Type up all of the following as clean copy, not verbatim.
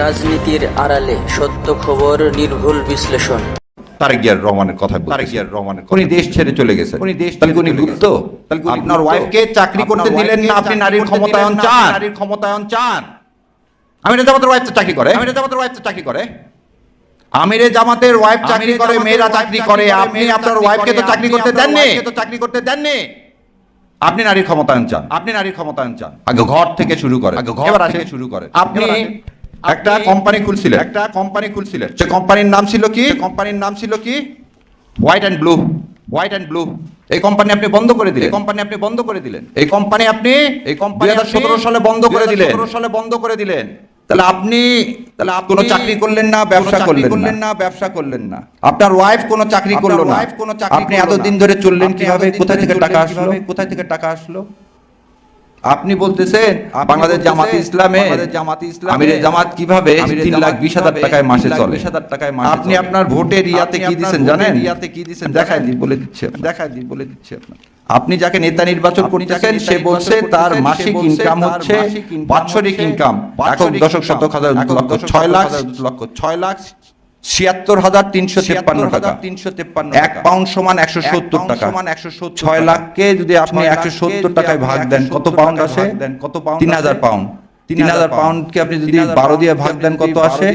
রাজনীতির আড়ালে সত্য খবর, নির্ভুল বিশ্লেষণ। তারেক জিয়া রহমানের কথা উনি দেশ ছেড়ে চলে গেছেন। তাহলে উনি গুপ্ত? আপনার ওয়াইফকে চাকরি করতে দিলেন না, আপনি নারীর ক্ষমতায়ন চান? আমিরে জামাতের ওয়াইফ তো চাকরি করে, আমিরে জামাতের ওয়াইফ চাকরি করে, মেয়েরা চাকরি করে, আপনি আপনার ওয়াইফকে তো চাকরি করতে দেননি। আপনি নারীর ক্ষমতায়ন চান, আগে ঘর থেকে শুরু করেন। আপনি একটা কোম্পানি খুলছিলেন, সে কোম্পানির নাম ছিল কি হোয়াইট অ্যান্ড ব্লু। এই কোম্পানি আপনি বন্ধ করে দিলেন। এই কোম্পানি আপনি 2017 সালে বন্ধ করে দিলেন। তাহলে আপনি কোনো চাকরি করলেন না, ব্যবসা করলেন না। আপনার ওয়াইফ কোনো চাকরি করলো না। আপনি এতদিন ধরে চললেন কিভাবে? কোথায় থেকে টাকা আসলো? আপনি বলতেছেন বাংলাদেশ জামাতে ইসলামে আমিরে জামাত কিভাবে 3,20,000 টাকায় মাসে চলে। আপনি আপনার ভোটের ইয়াতে কি দিচ্ছেন জানেন? দেখাই বলে দিচ্ছে আপনি যাকে নেতা নির্বাচন করতেছেন সে বলছে তার মাসিক ইনকাম হচ্ছে, বাৎসরিক ইনকাম একক দশক শতক হাজার লক্ষ 6,76,353 টাকা। 1 পাউন্ড সমান 170 টাকা। 6 লাখকে যদি আপনি 170 টাকায় ভাগ দেন কত পাউন্ড আসে? 3,000 পাউন্ড। 3,000 পাউন্ডকে আপনি যদি 12 দিয়ে ভাগ দেন কত আসে?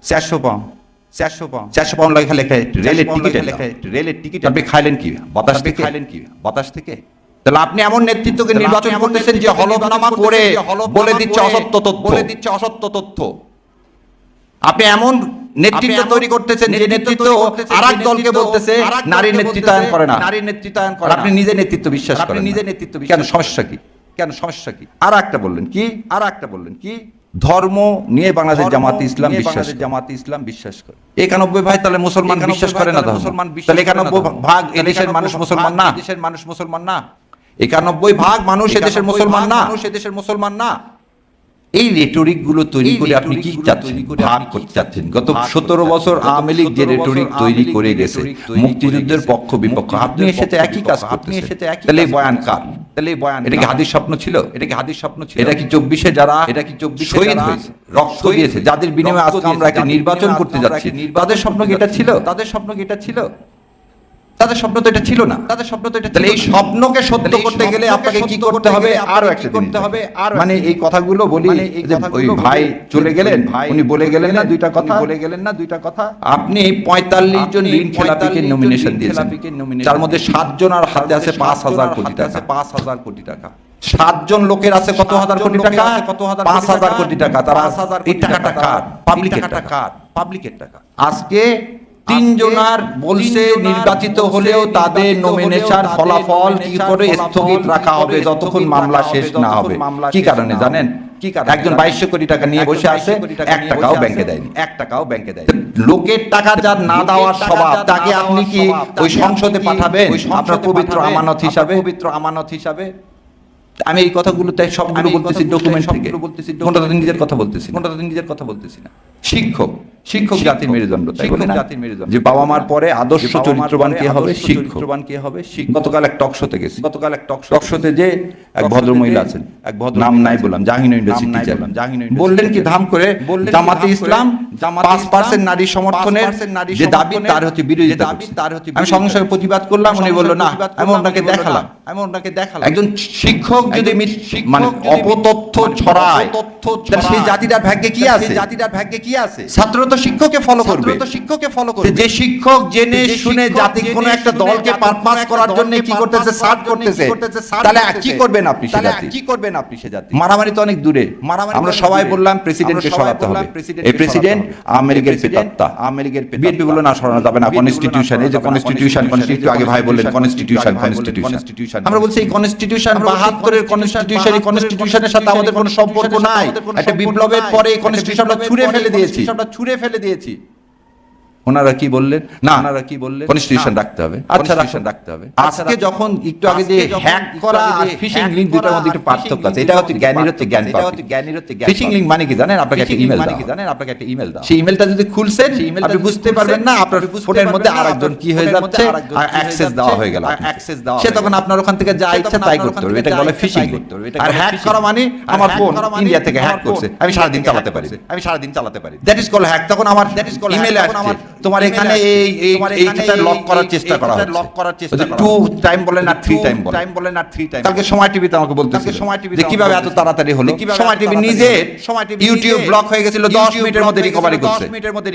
400 পাউন্ড। 400 পাউন্ড লেখা রেলের টিকিট আপনি খাইলেন কি? বাতাস থেকে। তাহলে আপনি এমন নেতৃত্বকে নির্বাচন করতেছেন যে হলফনামা করে বলে দিচ্ছে অসত্য তথ্য। আপনি এমন নেতৃত্ব তৈরি করতেছেন যে নেতৃত্ব আরেক দলকে বলতেছে নারীর নেতৃত্বায়ন করে না। আপনি নিজে নেতৃত্ব বিশ্বাস করেন। কেন? সমস্যা কি? আর একটা বললেন কি ধর্ম নিয়ে বাংলাদেশ জামাতে ইসলাম বিশ্বাস করে। 91 ভাই তাহলে মুসলমান বিশ্বাস করে না? তাহলে 91 ভাগ এদেশের মানুষ মুসলমান না? 91 ভাগ মানুষ এদেশের মুসলমান না। এই রেটরিক গুলো তৈরি করে আপনি কি চাচ্ছেন? গত 17 বছর আওয়ামী লীগ যে রেটরিক তৈরি করে গেছে মুক্তিযুদ্ধের পক্ষ বিপক্ষ, আপনি এসেতে একই কাজ করতেছেন। তাহলে এই বয়ান কার? এটা কি হাদির স্বপ্ন ছিল? এটা কি 24-এ যারা শহীদ হয়েছে, রক্ত দিয়েছে, যাদের বিনিময়ে আজকে আমরা একটা নির্বাচন করতে যাচ্ছি, তাদের স্বপ্ন কি এটা ছিল? তাদের স্বপ্ন তো এটা ছিল না। তাহলে এই স্বপ্নকে সত্য করতে গেলে আপনাকে কি করতে হবে? আরো একটা করতে হবে। মানে এই কথাগুলো বলি যে ওই ভাই চলে গেলেন, উনি বলে গেলেন না দুইটা কথা। আপনি 45 জন ঋণ খেলাপিকে নমিনেশন দিয়েছেন, তার মধ্যে 7 জন আর হাতে আছে 5,000 কোটি টাকা। 7 জন লোকের আছে কত হাজার কোটি টাকা? 5,000 কোটি টাকা। তারা এই টাকাটা কার? পাবলিকের টাকা। আজকে 3 জনার বলছে নির্বাচিত হলেও তাদের নমিনেশন ফলাফল কি করে স্থগিত রাখা হবে যতক্ষণ মামলা শেষ না হবে। কি কারণে জানেন? একজন 2200 কোটি টাকা নিয়ে বসে আছে, 1 টাকাও ব্যাংকে দেয়নি। লোকের টাকা যার না দেওয়ার স্বভাব, তাকে আপনি কি ওই সংসদে পাঠাবেন আপনার পবিত্র আমানত হিসাবে? আমি এই কথাগুলো তাই সবগুলো বলতেছি ডকুমেন্ট থেকে, কোনটা নিজের কথা বলতেছি না। শিক্ষক জাতির মেরুদণ্ড, তাই বলে না যে বাবা মার পরে আদর্শ চরিত্রবান কে হবে? শিক্ষক। গতকাল এক টক শোতে গেছি, টক শোতে যে এক ভদ্র মহিলা আছেন, নাম নাই বললাম, জাহিন ইউনিভার্সিটি বললেন কি ধাম করে জামাতে ইসলাম 5% নারী সমর্থনের যে দাবি তার হচ্ছে বিরোধিতা। আমি সঙ্গে সঙ্গে প্রতিবাদ করলাম, উনি বলল না, আমি ওনাকে দেখালাম। একজন শিক্ষক যদি মানে অপতথ্য ছড়ায়, সেই জাতিটার ভাগ্যে কি আছে? ছাত্র তো শিক্ষককে ফলো করবে। যে শিক্ষক জেনে শুনে জাতি কোন একটা দলকে পারপাস করার জন্য কি করতেছে? সার্চ করতেছে। তাহলে কি করবেন আপনি সে জাতি? মারামারি তো অনেক দূরে। আমরা সবাই বললাম প্রেসিডেন্টকে সরাতে হবে। এই প্রেসিডেন্ট আমেরিকার পেতাত্তা। বিএনপি বলল না, সরানো যাবে না, কনস্টিটিউশন। এই যে কনস্টিটিউশন আগে ভাই বললেন কনস্টিটিউশন। আমরা বলছি এই কনস্টিটিউশন 72-এর কনস্টিটিউশনের সাথে আমাদের কোনো সম্পর্ক নাই। একটা বিপ্লবের পরে এই কনস্টিটিউশনটা ছুঁড়ে ফেলে দিয়েছি। ওনারা কি বললেন, না কনস্টিটিউশন রাখতে হবে। আচ্ছা রাখতে হবে। আজকে যখন একটু আগে যে হ্যাক করা আর ফিশিং লিংক দুটোর মধ্যে একটু পার্থক্য আছে। এটা হচ্ছে জ্ঞান। ফিশিং লিংক মানে কি জানেন? আপনাকে একটা ইমেল দাও। সেই ইমেলটা যদি খুলছেন আপনি বুঝতে পারবেন না আপনার ফোনের মধ্যে আরেকজন কি হয়ে যাচ্ছে, অ্যাক্সেস দেওয়া হয়ে গেল। সে তখন আপনার ওখান থেকে যা ইচ্ছা তাই করতে পারবে। এটা বলে ফিশিং লিংক। আর হ্যাক করা মানে আমার ফোন ইন্ডিয়া থেকে হ্যাক করছে, আমি সারাদিন চালাতে পারি। That is call hack. তখন আমার ইমেলে আসছে তোমার এখানে এইটা লক করার চেষ্টা করা হচ্ছে। 2 টাইম বলেন না 3 টাইম বলেন। কালকে সময় টিভিতে আমাকে বলতেছে যে কিভাবে এত তাড়াতাড়ি হলো। সময় টিভি নিজে ইউটিউব ব্লক হয়ে গেছিল 10 মিনিটের মধ্যে রিকভারি করছে।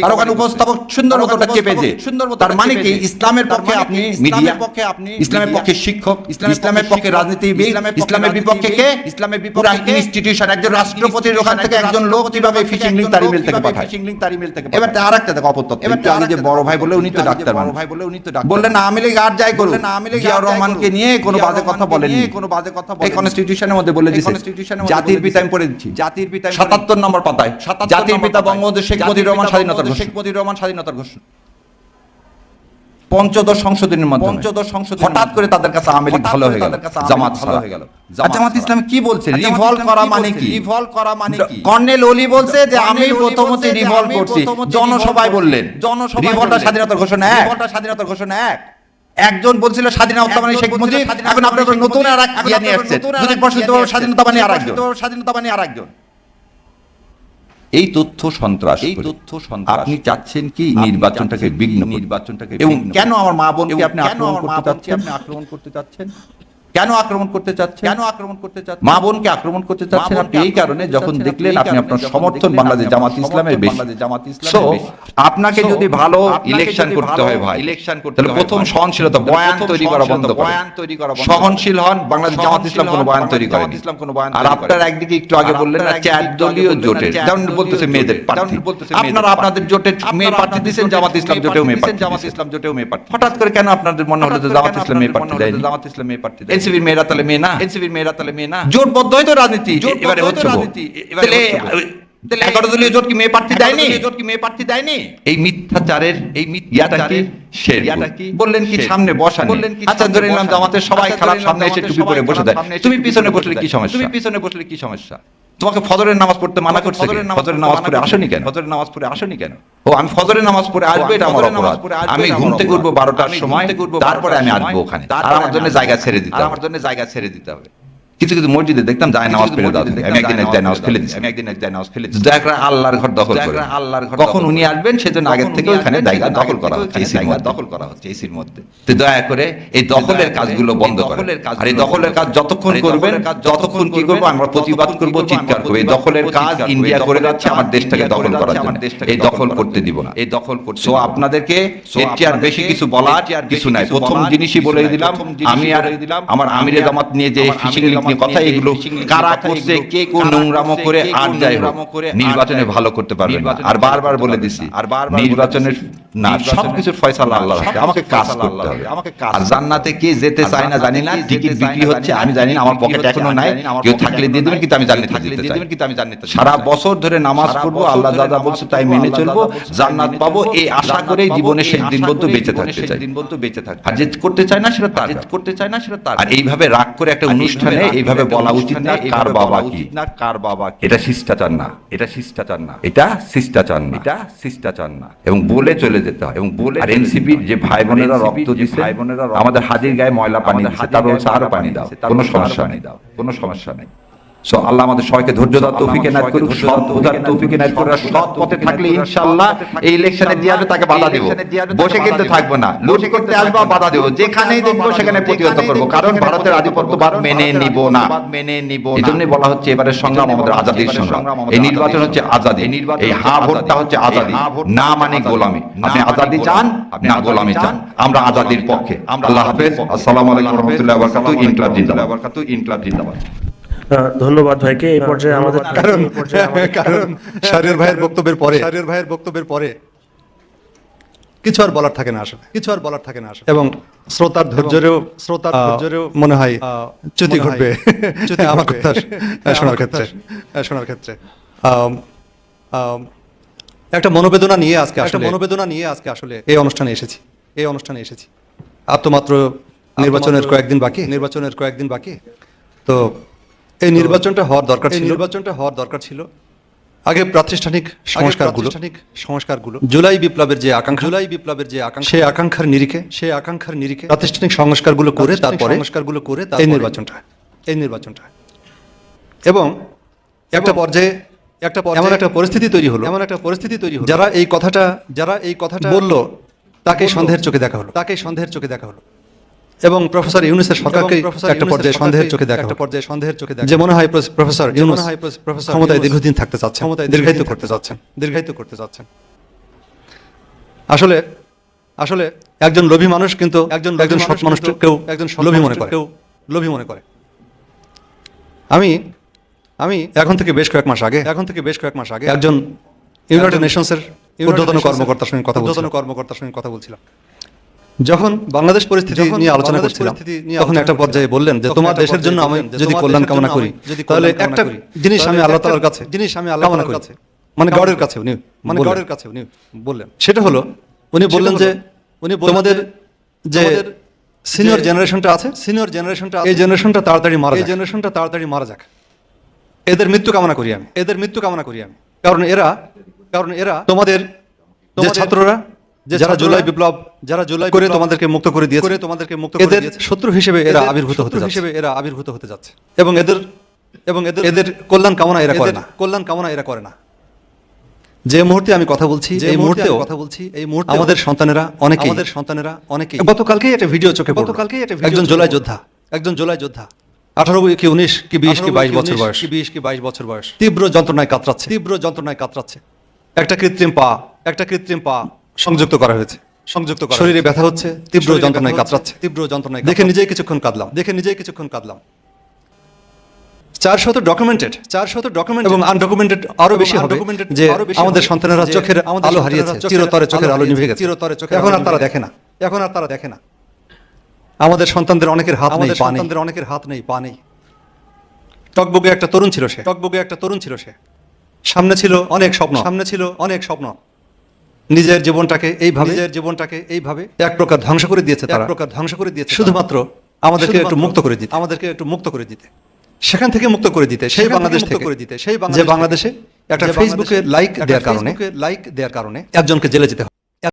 আর ওখানে উপস্থাপক সুন্দর মতো চেপেছে। তার মানে কি ইসলামের পক্ষে আপনি মিডিয়া, ইসলামের পক্ষে শিক্ষক, ইসলামের পক্ষে রাজনীতিবিদ, ইসলামের বিপক্ষে কে? পুরো ইনস্টিটিউশন। একজন রাষ্ট্রপতির ওখান থেকে একজন লোক কিভাবে ফিশিং লিংক তার ইমেল থেকে পাঠায়। এবার আরেকটা দেখো অপতথ্য। একটু আগে যে বড় ভাই বলে উনি তো ডাক্তার মানুষ, বললেন না আওয়ামী লীগ আর যাই করুক, জিয়াউর রহমানকে নিয়ে কোনো বাজে কথা বলেনি। এই কনস্টিটিউশনের মধ্যে বলে দিয়েছে জাতির পিতা। আমি পড়ে দিচ্ছি জাতির পিতা 77 নম্বর পাতায়, জাতির পিতা বঙ্গবন্ধু শেখ মুজিবুর রহমান স্বাধীনতার ঘোষণা। পঞ্চদশ সংশোধনীর মাধ্যমে হঠাৎ করে তাদের কাছে আওয়ামী লীগ ভালো হয়ে গেল, জামাত ভালো হয়ে গেল। জামাত ইসলাম কি বলছে? রিভলভ করা মানে কি? কর্নেল ওলি বলছে যে আমি প্রথমত রিভলভ করছি। জনসভায় বললেন রিভলভটা স্বাধীনতার ঘোষণা এক। একজন বলছিল স্বাধীনতা মানে শেখ মুজিব, এখন আপনারা নতুন আর এক ইয়া নিয়ে আসছেন, দুদিন পর স্বাধীনতা মানে আরেকজন। এই তথ্য সন্ত্রাস। আপনি চাচ্ছেন কি নির্বাচনটাকে বিঘ্ন, এবং কেন আমার মা বোনকে আপনি আক্রমণ করতে চাচ্ছেন? কেন আক্রমণ করতে চাচ্ছেন? মা বোনকে আক্রমণ করতে চাচ্ছেন আপনি এই কারণে, যখন দেখলেন আপনি আপনার সমর্থন বাংলাদেশ জামাত ইসলামের বেশি। সো আপনাকে যদি ভালো ইলেকশন করতে হয় ভাই, তাহলে প্রথম সহনশীলতা, বয়ান তৈরি করা বন্ধ করেন। সহনশীল হন। বাংলাদেশ জামাত ইসলাম কোনো বয়ান তৈরি করেনি। আর আপনার একদিকে একটু আগে বললেন না 4 দলীয় জোটের, যেমন বলতেছে মেয়েদের প্রার্থী, আপনারা আপনাদের জোটের মেয়ে প্রার্থী দিয়েছেন, জামাত ইসলাম জোটেও মেয়ে প্রার্থী। হঠাৎ করে কেন আপনাদের মনে হলো যে জামাত ইসলাম মেয়ে প্রার্থী দেয়নি? এনসিপির মেয়েরা তাহলে মেয়ে না? জোটবদ্ধ হয়তো রাজনীতি এবারে হচ্ছে। 11 দলীয় জোট কি মেয়ে প্রার্থী দেয়নি? এই মিথ্যাচারের ইয়াটা কি বললেন কি সামনে বসান? আচ্ছা ধরে নিলাম জামাতের সবাই খারাপ, সামনে এসে টুপি পরে বসে দেয়, তুমি পিছনে বসলে কি সমস্যা? তোমাকে ফজরের নামাজ পড়তে মানা করছে, ফজরের নামাজ পড়ে আসনি কেন? ও আমি ফজরের নামাজ পড়ে আসবো, এটা আমার অপরাধ। আমি ঘুম থেকে উঠবো 12টার সময়, তারপরে আমি আসবো ওখানে, আর আমার জন্য জায়গা ছেড়ে দিতে হবে। কিছু মসজিদে দেখতাম যায় নামাজ ফেলে দাও, আমি একদিন এক নামাজ ফেলে দিচ্ছি। দয়া আল্লাহর ঘর দখল করে, কখন উনি আসবেন সেজন্য আগের থেকে ওখানে জায়গা দখল করা হচ্ছে, এসির মধ্যে। তো দয়া করে এই দখলের কাজগুলো বন্ধ করেন। আর এই দখলের কাজ যতক্ষণ করবেন, ততক্ষণ কি করবো? আমরা প্রতিবাদ করবো, চিৎকার করবো। এই দখলের কাজ ইন্ডিয়া করে যাচ্ছে আমার দেশটাকে দখল করার জন্য। এই দখল করতে দিব না। সো আপনাদেরকে এর চেয়ে আর বেশি কিছু বলার কিছু নাই। প্রথম জিনিসই বলে দিলাম, আমি আর আমার আমিরে জামাত নিয়ে যে ফিশিং লিংক কথা, এগুলো কারা করছে, কে কোন নোংরামো করে, আর যাই হোক নির্বাচনে ভালো করতে পারবে না। আর বারবার বলে দিছি, নির্বাচনের না, সবকিছুর ফয়সালা আল্লাহর হাতে। আমাকে কাজ করতে হবে। আর জান্নাতে কে যেতে চায় না জানি না, টিকিট বিক্রি হচ্ছে আমি জানি না, আমার পকেটে এখনো নাই, কেউ থাকলে দিয়ে দেবেন, কিন্তু আমি জান্নাতে যেতে চাই। সারা বছর ধরে নামাজ পড়বো, আল্লাহ যা বলছে তাই মেনে চলবো, জান্নাত পাবো এই আশা করেই জীবনের শেষ দিন পর্যন্ত বেঁচে থাকতে চাই। আর যে করতে চায় না সেটা তার। আর এইভাবে রাগ করে একটা অনুষ্ঠানে এইভাবে বলা উচিত না কার বাবা কি, এটা শিষ্টাচার না, এটা শিষ্টাচার না। এবং বলে চলে যেতে হয়। এবং বলে, আর এনসিপির যে ভাই বোনেরা রক্ত দিচ্ছে, আমাদের হাজির গায়ে ময়লা পানি দিচ্ছে, তার বলছে আরো পানি দাও, কোনো সমস্যা নেই। সো আল্লাহ আমাদের সবাইকে ধৈর্য দাও, তৌফিক এনায়েত করুক, সৎ বোঝার তৌফিক এনায়েত করুক। সৎ পথে থাকলে ইনশাআল্লাহ এই ইলেকশনে জিয়াবে তাকে বাধা দেব, বসে কিন্তু থাকবো না, লুট করতে আসবো বাধা দেব, যেখানেই দেখবো সেখানে প্রতিহত করবো, কারণ ভারতের আধিপত্যবাদ মেনে নিব না। এজন্যই বলা হচ্ছে এবারের সংগ্রাম আমাদের আজাদির সংগ্রাম। এই নির্বাচন হচ্ছে আজাদি, এই হা ভোটটা হচ্ছে আজাদি, না মানে গোলামি। আপনি আজাদি চান না গোলামি চান, আমরা আজাদির পক্ষে। আল্লাহ হাফেজ, আসসালামু আলাইকুম ওয়া রাহমাতুল্লাহি ওয়া বারাকাতুহু। ইনকলাব জিন্দাবাদ। ধন্যবাদ ভাইকে। এই পর্যায়ে আমাদের কারণ শাহরিয়ার ভাইয়ের বক্তব্যের পরে কিছু আর বলার থাকে না আসলে, এবং শ্রোতার ধৈর্যেরও মনে হয় চ্যুতি ঘটবে আমার কথা শোনার ক্ষেত্রে। একটা মনোবেদনা নিয়ে আজকে আসলে এই অনুষ্ঠানে এসেছি আর তো মাত্র নির্বাচনের কয়েকদিন বাকি তো এই নির্বাচনটা হওয়ার দরকার ছিল আগে প্রাতিষ্ঠানিক সংস্কারগুলো জুলাই বিপ্লবের যে আকাঙ্ক্ষা সেই আকাঙ্ক্ষার নিরিখে প্রাতিষ্ঠানিক সংস্কারগুলো করে তারপরে এই নির্বাচনটা এবং একটা পর্যায়ে এমন একটা পরিস্থিতি তৈরি হলো যারা এই কথাটা বললো তাকে সন্দেহের চোখে দেখা হলো এবং প্রফেসর ইউনূসের সরকারকে একটা পর্যায়ে সন্দেহের চোখে দেখা যে মনে হয় প্রফেসর ইউনূস ক্ষমতায় দীর্ঘদিন থাকতে চাচ্ছেন, দীর্ঘায়িত করতে চাচ্ছেন। আসলে একজন লোভী মানুষ কিন্তু একজন সৎ মানুষকেও লোভী মনে করে। আমি এখন থেকে বেশ কয়েক মাস আগে একজন ইউনাইটেড নেশনসের ঊর্ধ্বতন কর্মকর্তার সঙ্গে কথা বলছিলাম। যখন বাংলাদেশ পরিস্থিতি নিয়ে আলোচনা করছিলাম তখন একটা পর্যায়ে বললেন যে তোমার দেশের জন্য আমি যদি কল্যাণ কামনা করি তাহলে একটা জিনিস আমি আল্লাহ তাআলার কাছে কামনা করি, মানে গডের কাছে উনি বললেন। সেটা হলো উনি বললেন যে তোমাদের যে সিনিয়র জেনারেশনটা আছে এই জেনারেশনটা তাড়াতাড়ি মারা যাক, এদের মৃত্যু কামনা করি আমি। কারণ এরা তোমাদের যে ছাত্ররা যারা জুলাই বিপ্লব করে তোমাদেরকে মুক্ত করে দিয়েছে এদের শত্রু হিসেবে এরা আবির্ভূত হতে যাচ্ছে এবং এদের কল্যাণ কামনা এরা করে না। যে মুহূর্তে আমি কথা বলছি এই মুহূর্তে আমাদের সন্তানেরা অনেকেই গতকালকেই একটা ভিডিও চোখে পড়লো, একজন জুলাই যোদ্ধা 18 কি 19 কি 20 কি 22 বছর বয়স তীব্র যন্ত্রণায় কাতরাচ্ছে। একটা কৃত্রিম পা সংযুক্ত করা হয়েছে, শরীরে ব্যথা হচ্ছে, তীব্র যন্ত্রণায় কাতরাচ্ছে। দেখে নিজেই কিছুক্ষণ কাঁদলাম। 400 ডকুমেন্টেড এবং আনডকুমেন্টেড আরো বেশি হবে যে আমাদের সন্তানেরা চোখের আলো হারিয়েছে, চিরতরে চোখের আলো নিভে গেছে, এখন আর তারা দেখে না। আমাদের সন্তানদের অনেকের হাত নেই পা নেই। টকবগে একটা তরুণ ছিল সে, সামনে ছিল অনেক স্বপ্ন। নিজের জীবনটাকে এইভাবে এক প্রকার ধ্বংস করে দিয়েছে শুধুমাত্র আমাদেরকে একটু মুক্ত করে দিতে সেখান থেকে মুক্ত করে দিতে, সেই বাংলাদেশ থেকে যে বাংলাদেশে একটা ফেসবুকে লাইক দেওয়ার কারণে একজনকে জেলে যেতে হয়।